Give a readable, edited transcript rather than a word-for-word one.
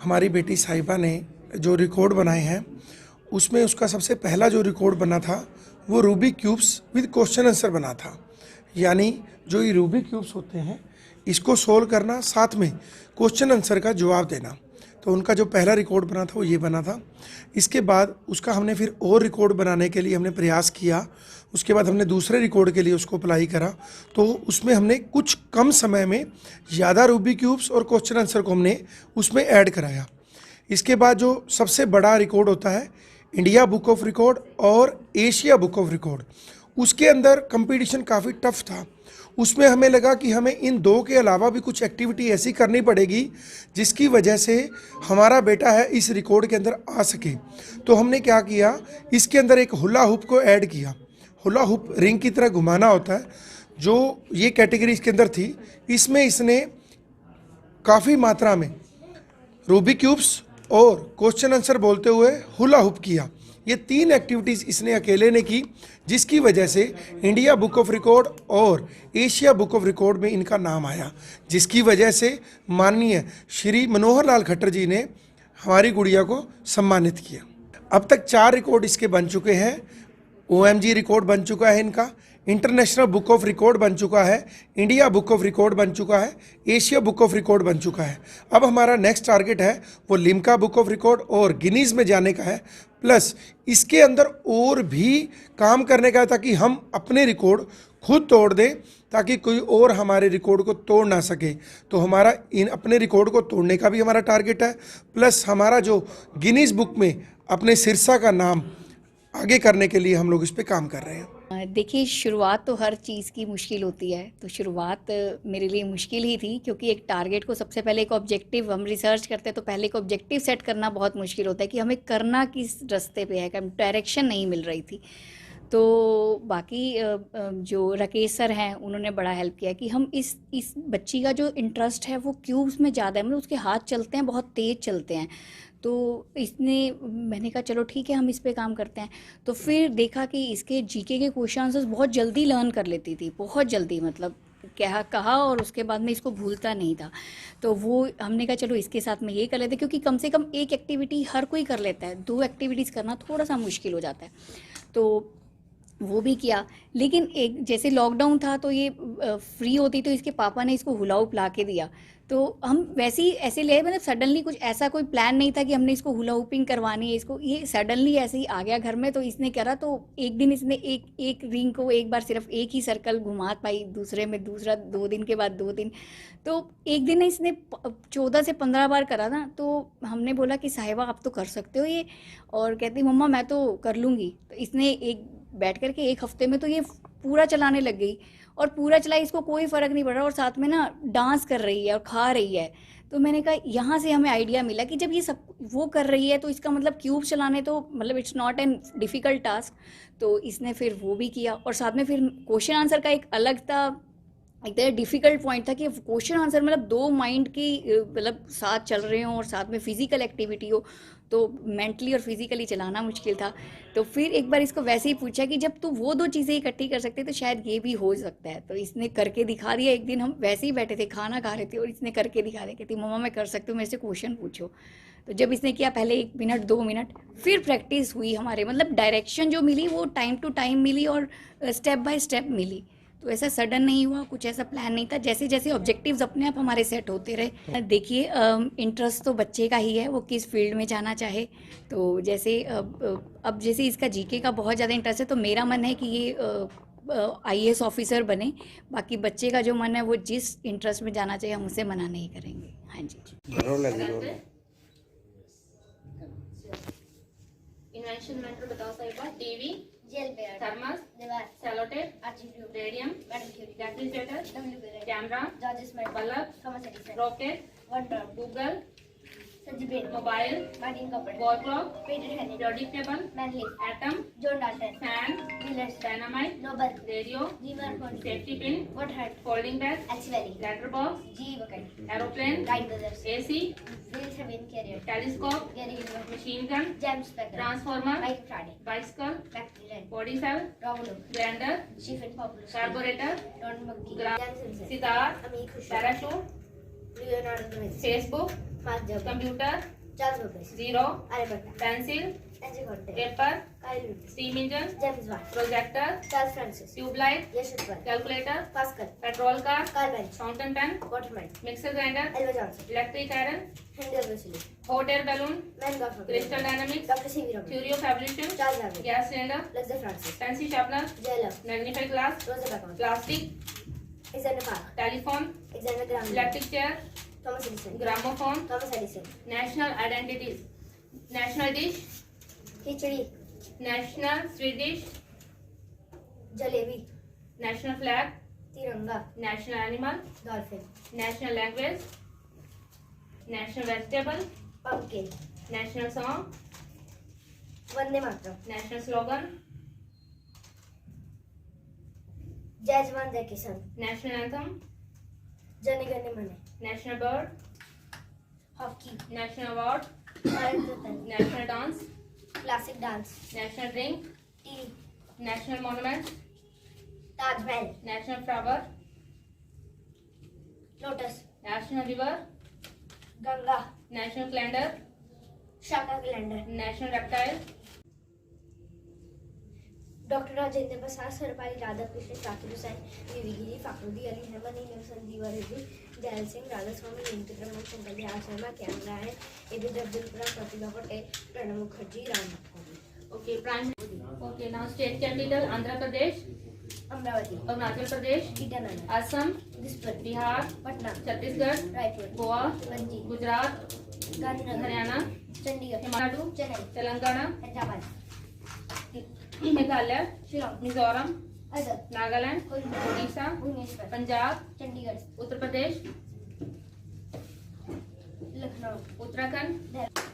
हमारी बेटी साहिबा ने जो रिकॉर्ड बनाए हैं उसमें उसका सबसे पहला जो रिकॉर्ड बना था वो Rubik cubes with question answer बना था। यानी जो ये रूबिक क्यूब्स होते हैं इसको सोल्व करना, साथ में क्वेश्चन आंसर का जवाब देना। तो उनका जो पहला रिकॉर्ड बना था वो ये बना था। इसके बाद उसका हमने फिर और रिकॉर्ड बनाने के लिए हमने प्रयास किया। उसके बाद हमने दूसरे रिकॉर्ड के लिए उसको अप्लाई करा, तो उसमें हमने कुछ कम समय में ज़्यादा रूबिक क्यूब्स और क्वेश्चन आंसर को हमने उसमें ऐड कराया। इसके बाद जो सबसे बड़ा रिकॉर्ड होता है इंडिया बुक ऑफ रिकॉर्ड और एशिया बुक ऑफ रिकॉर्ड, उसके अंदर कंपटीशन काफ़ी टफ था। उसमें हमें लगा कि हमें इन दो के अलावा भी कुछ एक्टिविटी ऐसी करनी पड़ेगी जिसकी वजह से हमारा बेटा है इस रिकॉर्ड के अंदर आ सके। तो हमने क्या किया, इसके अंदर एक हुला हुप को ऐड किया। हुला हुप रिंग की तरह घुमाना होता है, जो ये कैटेगरी इसके अंदर थी। इसमें इसने काफ़ी मात्रा में रूबिक क्यूब्स और क्वेश्चन आंसर बोलते हुए हुला हुप किया। ये तीन एक्टिविटीज़ इसने अकेले ने की, जिसकी वजह से इंडिया बुक ऑफ रिकॉर्ड और एशिया बुक ऑफ रिकॉर्ड में इनका नाम आया, जिसकी वजह से माननीय श्री मनोहर लाल खट्टर जी ने हमारी गुड़िया को सम्मानित किया। अब तक 4 रिकॉर्ड इसके बन चुके हैं। OMG रिकॉर्ड बन चुका है इनका, इंटरनेशनल बुक ऑफ रिकॉर्ड बन चुका है, इंडिया बुक ऑफ रिकॉर्ड बन चुका है, एशिया बुक ऑफ रिकॉर्ड बन चुका है। अब हमारा नेक्स्ट टारगेट है वो लिम्का बुक ऑफ रिकॉर्ड और गिनीज़ में जाने का है। प्लस इसके अंदर और भी काम करने का है ताकि हम अपने रिकॉर्ड खुद तोड़ दें, ताकि कोई और हमारे रिकॉर्ड को तोड़ ना सके। तो हमारा इन अपने रिकॉर्ड को तोड़ने का भी हमारा टारगेट है, प्लस हमारा जो गिनीज़ बुक में अपने सिरसा का नाम आगे करने के लिए हम लोग इस पे काम कर रहे हैं। देखिए, शुरुआत तो हर चीज़ की मुश्किल होती है, तो शुरुआत मेरे लिए मुश्किल ही थी, क्योंकि एक टारगेट को सबसे पहले एक ऑब्जेक्टिव, हम रिसर्च करते हैं तो पहले एक ऑब्जेक्टिव सेट करना बहुत मुश्किल होता है कि हमें करना किस रास्ते पे है, कि डायरेक्शन नहीं मिल रही थी। तो बाकी जो राकेश सर हैं उन्होंने बड़ा हेल्प किया कि हम इस बच्ची का जो इंटरेस्ट है वो क्यूब्स में ज़्यादा है, मतलब उसके हाथ चलते हैं, बहुत तेज़ चलते हैं। तो मैंने कहा चलो ठीक है, हम इस पे काम करते हैं। तो फिर देखा कि इसके जीके के क्वेश्चन आंसर्स बहुत जल्दी लर्न कर लेती थी, बहुत जल्दी, मतलब क्या कहा और उसके बाद में इसको भूलता नहीं था। तो वो हमने कहा चलो इसके साथ में ये कर लेते, क्योंकि कम से कम एक एक्टिविटी हर कोई कर लेता है, 2 एक्टिविटीज़ करना थोड़ा सा मुश्किल हो जाता है। तो वो भी किया। लेकिन एक जैसे लॉकडाउन था तो ये फ्री होती तो इसके पापा ने इसको हुला हुप ला के दिया। तो हम वैसे ही ऐसे ले, मतलब सडनली कुछ ऐसा कोई प्लान नहीं था कि हमने इसको हुला हुपिंग करवानी है इसको, ये सडनली ऐसे ही आ गया घर में। तो इसने करा, तो एक दिन इसने एक रिंग को एक बार सिर्फ एक ही सर्कल घुमा पाई, दूसरे में दूसरा, 2 दिन के बाद 2 दिन। तो एक दिन इसने 14 से 15 बार करा ना। तो हमने बोला कि साहिबा आप तो कर सकते हो ये, और कहती मम्मा मैं तो कर लूँगी। तो इसने एक बैठ कर के 1 हफ्ते में तो ये पूरा चलाने लग गई, और पूरा चलाई, इसको कोई फ़र्क नहीं पड़ रहा, और साथ में ना डांस कर रही है और खा रही है। तो मैंने कहा यहाँ से हमें आइडिया मिला कि जब ये सब वो कर रही है तो इसका मतलब क्यूब चलाने तो मतलब it's not an difficult task. तो इसने फिर वो भी किया, और साथ में फिर क्वेश्चन आंसर का एक अलग था, एक तरह डिफ़िकल्ट पॉइंट था कि क्वेश्चन आंसर मतलब 2 माइंड की मतलब साथ चल रहे हों और साथ में फिज़िकल एक्टिविटी हो, तो मेंटली और फिज़िकली चलाना मुश्किल था। तो फिर एक बार इसको वैसे ही पूछा कि जब तू वो 2 चीज़ें इकट्ठी कर सकते तो शायद ये भी हो सकता है। तो इसने करके दिखा दिया। एक दिन हम वैसे ही बैठे थे, खाना खा रहे थे, और इसने करके दिखा दिया, कहती मम्मा मैं कर सकती हूँ, मेरे से क्वेश्चन पूछो। तो जब इसने किया, पहले 1 मिनट 2 मिनट, फिर प्रैक्टिस हुई हमारे, मतलब डायरेक्शन जो मिली वो टाइम टू टाइम मिली, और स्टेप बाय स्टेप मिली। तो ऐसा सडन नहीं हुआ, कुछ ऐसा प्लान नहीं था, जैसे जैसे ऑब्जेक्टिव्स अपने आप हमारे सेट होते रहे। देखिए, इंटरेस्ट तो बच्चे का ही है, वो किस फील्ड में जाना चाहे। तो जैसे अब जैसे इसका जीके का बहुत ज़्यादा इंटरेस्ट है, तो मेरा मन है कि ये IAS ऑफिसर बने। बाकी बच्चे का जो मन है वो जिस इंटरेस्ट में जाना चाहिए हम उसे मना नहीं करेंगे। हाँ जी। इन्वेंशन मेथड बताओ साहिबा। टीवी, जेल पेयर, थर्मस, दीवार, सेलोटेप, आर्टिक्यूट, रेडियम, रेफ्रिजरेटर, कैमरा, जॉर्जेस मेटल, bulb, Thomas Edison, rocket, water, Google, सजीबेन, mobile, Martin Cooper, wall clock, Peter Henry, periodic table, मैनली, atom, John Dalton, fan, Wheelers, dynamite, Nobel, radio, लीवर, सेफ्टी पिन, वॉट हेड, फोल्डिंग बैग, एक्सवेरी, letter box, जी वकन, aeroplane, Wright Brothers, AC, Willis हैविंग Carrier, telescope, गैरी यूनिवर्स, machine gun, James Spector, transformer, Mike Friday, bicycle, बैक्टीरियन, बॉडी सेल, रोमुलो, ग्राइंडर, शिफन पॉपुलर, कार्बोरेटर, डॉन मक्की, sitar, parachute, Leonardo da Vinci, Facebook, Mark जर्मन, computer, Charles Babbage, zero, Aryabhata, pencil, एनजी घोटे, paper, Carl Lewis, steam engine, James Watt, projector, Charles Francis, tube light, Yashwant, calculator, Pascal, petrol car, Karl Benz, fountain pen, Waterman, mixer grinder, Alva Johnson, electric iron, हेंडल वेसिली, hot air balloon, मैन गॉफ, crystal dynamics, doctor C V Raman, theory of evolution, Charles Darwin, gas cylinder, लक्सर फ्रांसिस, pencil sharpener, जेलर, magnifying glass, Roger Bacon, plastic, Alexander Park, telephone, Alexander Graham, electric chair, Thomas Edison, gramophone, Thomas Edison, national identities, national dish, khichdi, national sweet dish, jalebi, national flag, tiranga, national animal, dolphin, national language, national vegetable, pumpkin, national song, Vande Mataram, national slogan, Jai Jawan Jai Kisan, national anthem, Jana Gana Mana, national bird, hockey, national award, Bharat Ratna, national dance, classic dance, national drink, tea, national monument, Taj Mahal, national flower, lotus, national river, Ganga, national calendar, Shaka calendar, national reptile, doctor Rajendra Prasad, Sarvepalli Radhakrishna, Zakir Hussain, VV Giri, Fakhruddin Ali Ahmed, Neelam Sanjiva Reddy, Dayal Singh, Radha Swami, Neeti Pramod, Shankar R Sharma, कैम रायन, APJ Abdul Kalam, Pratibha Patel, Pranab Mukherjee, Ram Nath okay prime, okay now state capital Andhra Pradesh, Amaravati, Arunachal Pradesh, Itanagar, Assam, Dispur, Bihar, Patna, Chhattisgarh, Raipur, Goa, Panaji, Gujarat, Gandhinagar, Haryana, Chandigarh, Tamil Nadu, Chennai, Telangana, Hyderabad, Meghalaya, Shillong, Mizoram, other, Nagaland, Kolkata, Orissa, Bhubaneswar, Punjab, Chandigarh, Uttar Pradesh, Lucknow, Uttarakhand, Dehradun,